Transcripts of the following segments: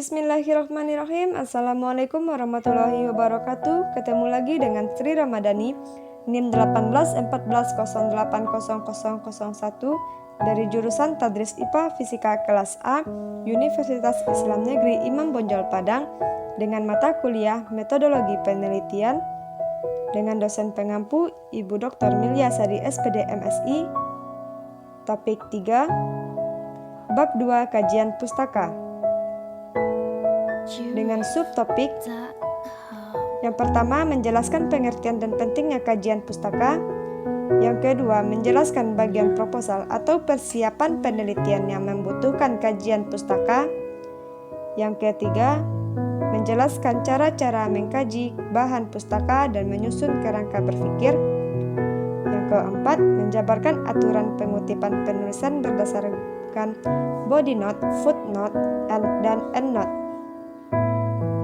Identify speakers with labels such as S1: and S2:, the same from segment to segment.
S1: Bismillahirrahmanirrahim. Assalamualaikum warahmatullahi wabarakatuh. Ketemu lagi dengan Sri Ramadhani, NIM 1814080001 dari jurusan Tadris IPA Fisika kelas A, Universitas Islam Negeri Imam Bonjol Padang, dengan mata kuliah Metodologi Penelitian dengan dosen pengampu Ibu Dr. Milya Sari SPD MSI. Topik 3, Bab 2 Kajian Pustaka, dengan subtopik yang pertama menjelaskan pengertian dan pentingnya kajian pustaka, yang kedua menjelaskan bagian proposal atau persiapan penelitian yang membutuhkan kajian pustaka, yang ketiga menjelaskan cara-cara mengkaji bahan pustaka dan menyusun kerangka berpikir, yang keempat menjabarkan aturan pengutipan penulisan berdasarkan body note, footnote, dan endnote.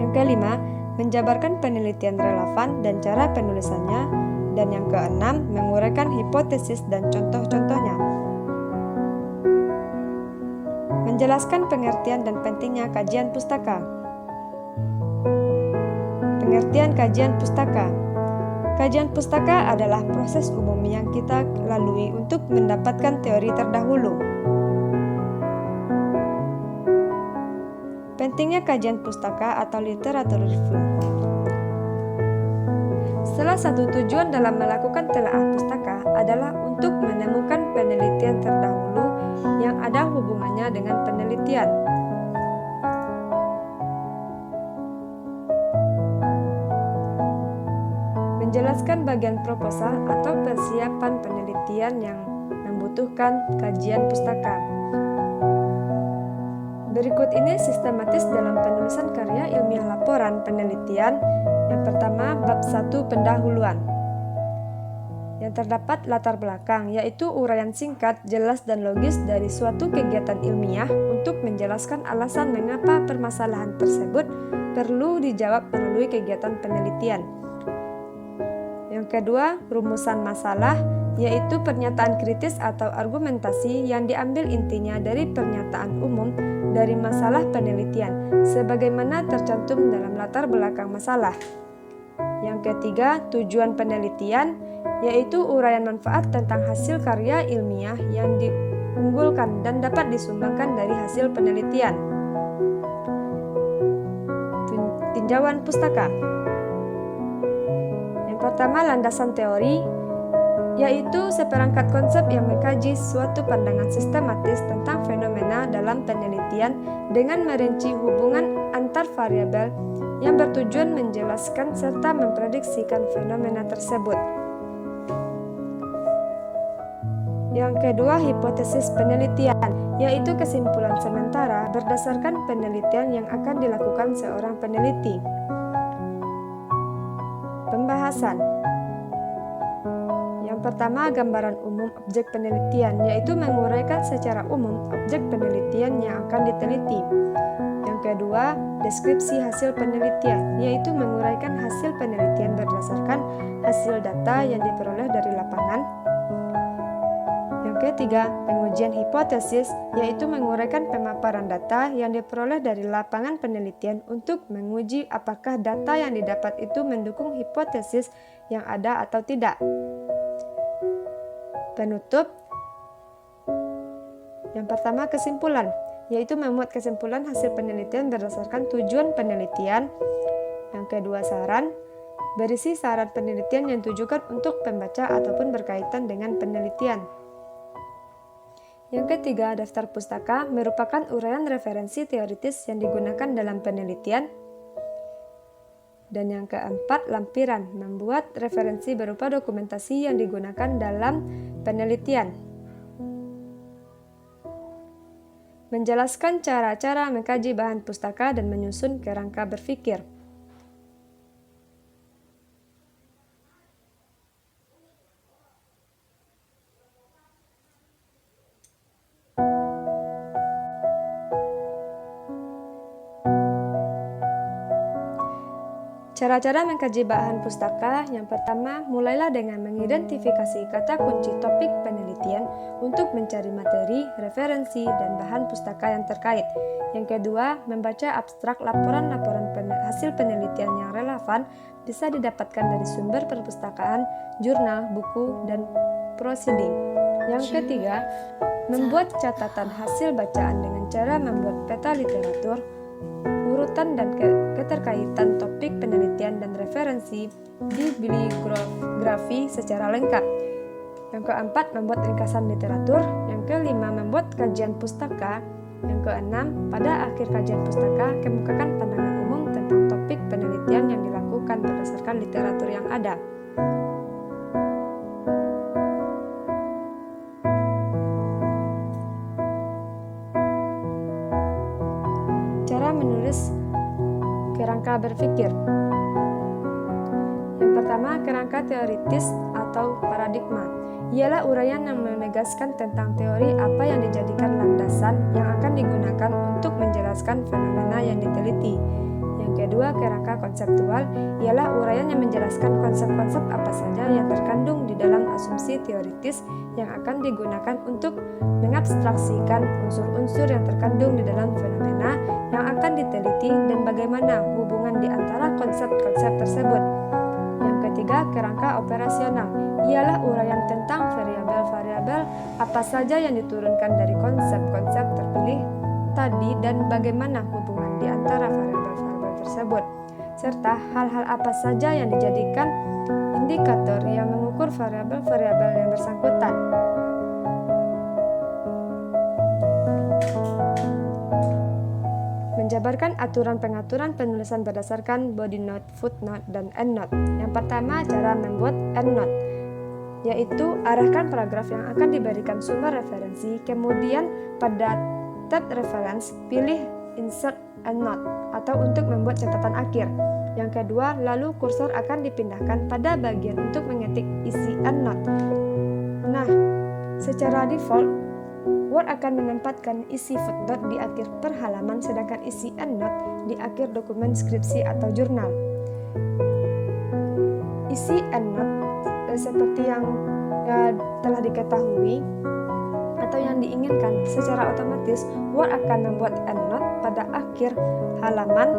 S1: Yang kelima, menjabarkan penelitian relevan dan cara penulisannya, dan yang keenam, menguraikan hipotesis dan contoh-contohnya. Menjelaskan pengertian dan pentingnya kajian pustaka. Pengertian kajian pustaka. Kajian pustaka adalah proses umum yang kita lalui untuk mendapatkan teori terdahulu. Pentingnya kajian pustaka atau literatur review. Salah satu tujuan dalam melakukan telaah pustaka adalah untuk menemukan penelitian terdahulu yang ada hubungannya dengan penelitian. Menjelaskan bagian proposal atau persiapan penelitian yang membutuhkan kajian pustaka. Berikut ini sistematis dalam penulisan karya ilmiah laporan penelitian. Yang pertama, bab 1 pendahuluan. Yang terdapat latar belakang, yaitu uraian singkat, jelas dan logis dari suatu kegiatan ilmiah untuk menjelaskan alasan mengapa permasalahan tersebut perlu dijawab melalui kegiatan penelitian. Yang kedua, rumusan masalah, yaitu pernyataan kritis atau argumentasi yang diambil intinya dari pernyataan umum dari masalah penelitian, sebagaimana tercantum dalam latar belakang masalah. Yang ketiga, tujuan penelitian, yaitu uraian manfaat tentang hasil karya ilmiah yang diunggulkan dan dapat disumbangkan dari hasil penelitian. Tinjauan pustaka. Yang pertama, landasan teori, yaitu seperangkat konsep yang mengkaji suatu pandangan sistematis tentang fenomena dalam penelitian dengan merinci hubungan antar variabel yang bertujuan menjelaskan serta memprediksikan fenomena tersebut. Yang kedua, hipotesis penelitian, yaitu kesimpulan sementara berdasarkan penelitian yang akan dilakukan seorang peneliti. Pembahasan. Yang pertama, gambaran umum objek penelitian, yaitu menguraikan secara umum objek penelitian yang akan diteliti. Yang kedua, deskripsi hasil penelitian, yaitu menguraikan hasil penelitian berdasarkan hasil data yang diperoleh dari lapangan. Yang ketiga, pengujian hipotesis, yaitu menguraikan pemaparan data yang diperoleh dari lapangan penelitian untuk menguji apakah data yang didapat itu mendukung hipotesis yang ada atau tidak. Penutup. Yang pertama, kesimpulan, yaitu memuat kesimpulan hasil penelitian berdasarkan tujuan penelitian. Yang kedua, saran, berisi saran penelitian yang ditujukan untuk pembaca ataupun berkaitan dengan penelitian. Yang ketiga, daftar pustaka, merupakan uraian referensi teoritis yang digunakan dalam penelitian. Dan yang keempat, lampiran, membuat referensi berupa dokumentasi yang digunakan dalam penelitian. Menjelaskan cara-cara mengkaji bahan pustaka dan menyusun kerangka berpikir. Cara-cara mengkaji bahan pustaka. Yang pertama, mulailah dengan mengidentifikasi kata kunci topik penelitian untuk mencari materi, referensi, dan bahan pustaka yang terkait. Yang kedua, membaca abstrak laporan-laporan hasil penelitian yang relevan bisa didapatkan dari sumber perpustakaan, jurnal, buku, dan proceeding. Yang ketiga, membuat catatan hasil bacaan dengan cara membuat peta literatur, urutan dan keterkaitan topik penelitian dan referensi di bibliografi secara lengkap. Yang keempat, membuat ringkasan literatur. Yang kelima, membuat kajian pustaka. Yang keenam, pada akhir kajian pustaka, kemukakan pandangan umum tentang topik penelitian yang dilakukan berdasarkan literatur yang ada. Cara menulis kerangka berpikir. Yang pertama, kerangka teoritis atau paradigma. Ialah uraian yang menegaskan tentang teori apa yang dijadikan landasan yang akan digunakan untuk menjelaskan fenomena yang diteliti. Yang kedua, kerangka konseptual ialah uraian yang menjelaskan konsep-konsep apa saja yang terkandung di dalam asumsi teoritis yang akan digunakan untuk mengabstraksikan unsur-unsur yang terkandung di dalam fenomena yang akan diteliti dan bagaimana hubungan di antara konsep-konsep tersebut. Yang ketiga, kerangka operasional ialah uraian tentang variabel-variabel apa saja yang diturunkan dari konsep-konsep terpilih tadi dan bagaimana hubungan di antara variabel-variabel tersebut, serta hal-hal apa saja yang dijadikan indikator yang mengukur variabel-variabel yang bersangkutan. Menjabarkan aturan pengaturan penulisan berdasarkan body note, footnote, dan endnote. Yang pertama, cara membuat endnote, yaitu arahkan paragraf yang akan diberikan sumber referensi, kemudian pada tab reference, pilih insert endnote atau untuk membuat catatan akhir. Yang kedua, lalu kursor akan dipindahkan pada bagian untuk mengetik isi endnote. Nah, secara default, Word akan menempatkan isi footnote di akhir per halaman, sedangkan isi endnote di akhir dokumen skripsi atau jurnal. Isi endnote seperti yang telah diketahui atau yang diinginkan, secara otomatis Word akan membuat endnote pada akhir halaman.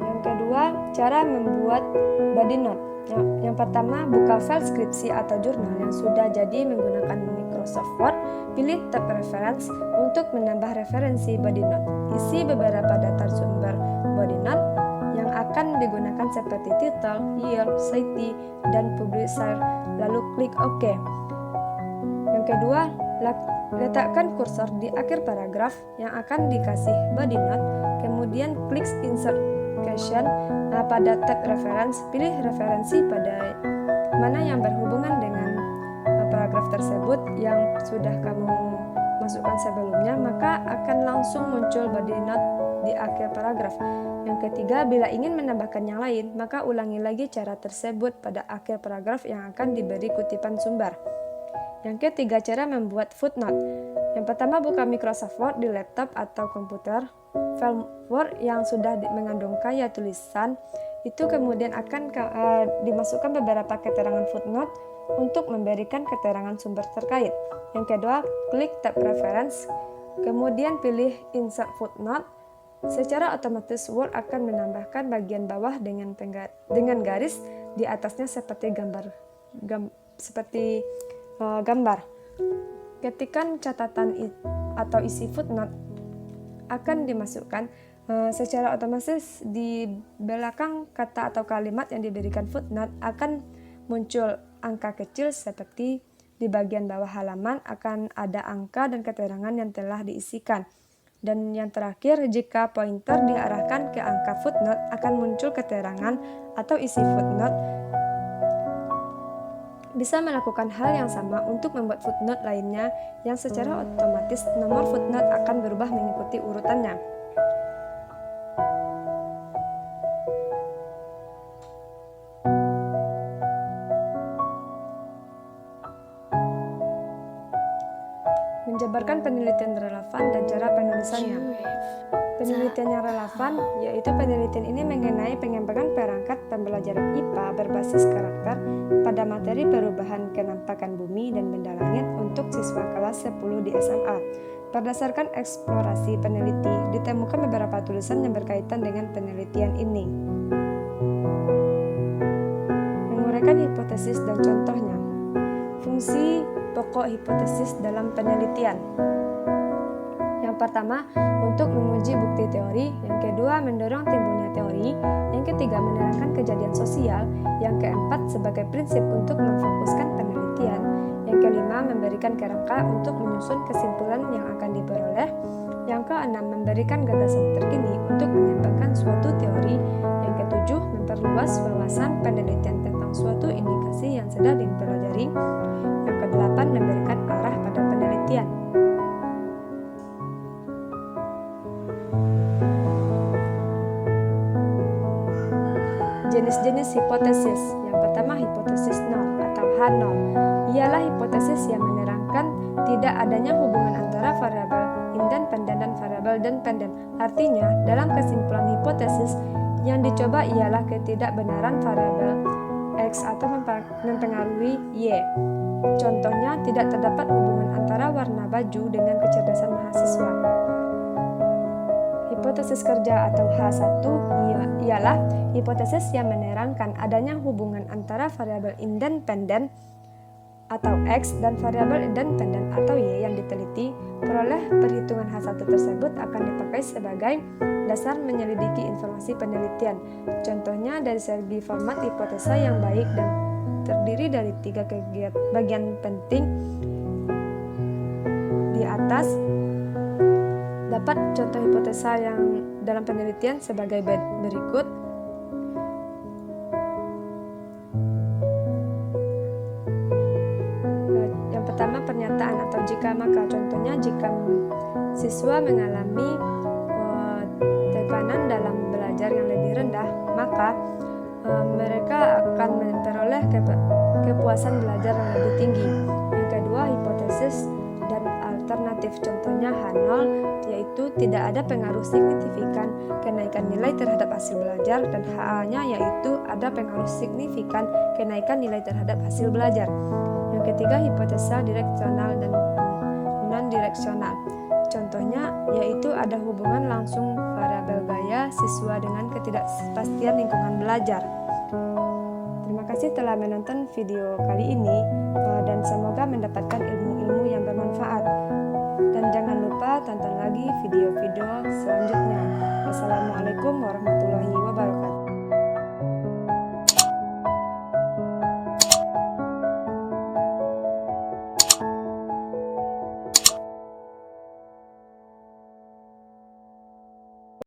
S1: Yang kedua, cara membuat body note. Yang pertama, buka file skripsi atau jurnal yang sudah jadi menggunakan Microsoft Word, pilih tab reference untuk menambah referensi body note. Isi beberapa data sumber body note yang akan digunakan seperti title, year, cite, dan publisher, lalu klik OK. Yang kedua, letakkan kursor di akhir paragraf yang akan dikasih body note, kemudian klik insert caption pada tab reference, pilih referensi pada mana yang berhubungan dengan paragraf tersebut yang sudah kamu masukkan sebelumnya, maka akan langsung muncul body note di akhir paragraf. Yang ketiga, bila ingin menambahkan yang lain, maka ulangi lagi cara tersebut pada akhir paragraf yang akan diberi kutipan sumber. Yang ketiga, cara membuat footnote. Yang pertama, buka Microsoft Word di laptop atau komputer. File Word yang sudah mengandung kaya tulisan itu kemudian akan dimasukkan beberapa keterangan footnote untuk memberikan keterangan sumber terkait. Yang kedua, klik tab reference, kemudian pilih insert footnote. Secara otomatis Word akan menambahkan bagian bawah dengan garis di atasnya seperti gambar. Ketikan catatan atau isi footnote akan dimasukkan secara otomatis di belakang kata atau kalimat yang diberikan footnote akan muncul angka kecil seperti di bagian bawah halaman akan ada angka dan keterangan yang telah diisikan. Dan yang terakhir, jika pointer diarahkan ke angka footnote akan muncul keterangan atau isi footnote. Bisa melakukan hal yang sama untuk membuat footnote lainnya yang secara otomatis nomor footnote akan berubah mengikuti urutannya. Jabarkan penelitian relevan dan cara penulisannya. Penelitian yang relevan yaitu penelitian ini mengenai pengembangan perangkat pembelajaran IPA berbasis karakter pada materi perubahan kenampakan bumi dan benda langit untuk siswa kelas 10 di SMA. Berdasarkan eksplorasi peneliti, ditemukan beberapa tulisan yang berkaitan dengan penelitian ini. Menguraikan hipotesis dan contohnya. Fungsi pokok hipotesis dalam penelitian. Yang pertama, untuk menguji bukti teori. Yang kedua, mendorong timbulnya teori. Yang ketiga, menerangkan kejadian sosial. Yang keempat, sebagai prinsip untuk memfokuskan penelitian. Yang kelima, memberikan kerangka untuk menyusun kesimpulan yang akan diperoleh. Yang keenam, memberikan gagasan terkini untuk mengembangkan suatu teori. Yang ketujuh, memperluas wawasan penelitian tentang suatu indikasi yang sedang dipelajari. Yang kedelapan, memberikan arah pada penelitian. Jenis-jenis hipotesis. Yang pertama, hipotesis nol atau H0. Ialah hipotesis yang menerangkan tidak adanya hubungan antara variabel independen dan variabel dependen. Artinya, dalam kesimpulan hipotesis yang dicoba ialah ketidakbenaran variabel X atau mempengaruhi Y. Contohnya, tidak terdapat hubungan antara warna baju dengan kecerdasan mahasiswa. Hipotesis kerja atau H1 ialah hipotesis yang menerangkan adanya hubungan antara variabel independen atau X dan variabel dependen atau Y yang diteliti. Peroleh perhitungan H1 tersebut akan dipakai sebagai dasar menyelidiki informasi penelitian. Contohnya, dari segi format hipotesa yang baik dan terdiri dari 3 bagian penting di atas. Dapat contoh hipotesa yang dalam penelitian sebagai berikut. Yang pertama, pernyataan atau jika maka. Contohnya, jika siswa mengalami tekanan dalam belajar yang lebih rendah, maka mereka akan memperoleh kepuasan belajar yang lebih tinggi. Yang kedua, hipotesis dan alternatif. Contohnya H0, yaitu tidak ada pengaruh signifikan kenaikan nilai terhadap hasil belajar, dan HA-nya yaitu ada pengaruh signifikan kenaikan nilai terhadap hasil belajar. Yang ketiga, hipotesa direksional dan non-direksional. Contohnya yaitu ada hubungan langsung variabel gaya siswa dengan ketidakpastian lingkungan belajar. Terima kasih telah menonton video kali ini dan semoga mendapatkan ilmu-ilmu yang bermanfaat. Dan jangan lupa tonton lagi video-video selanjutnya. Wassalamualaikum warahmatullahi wabarakatuh.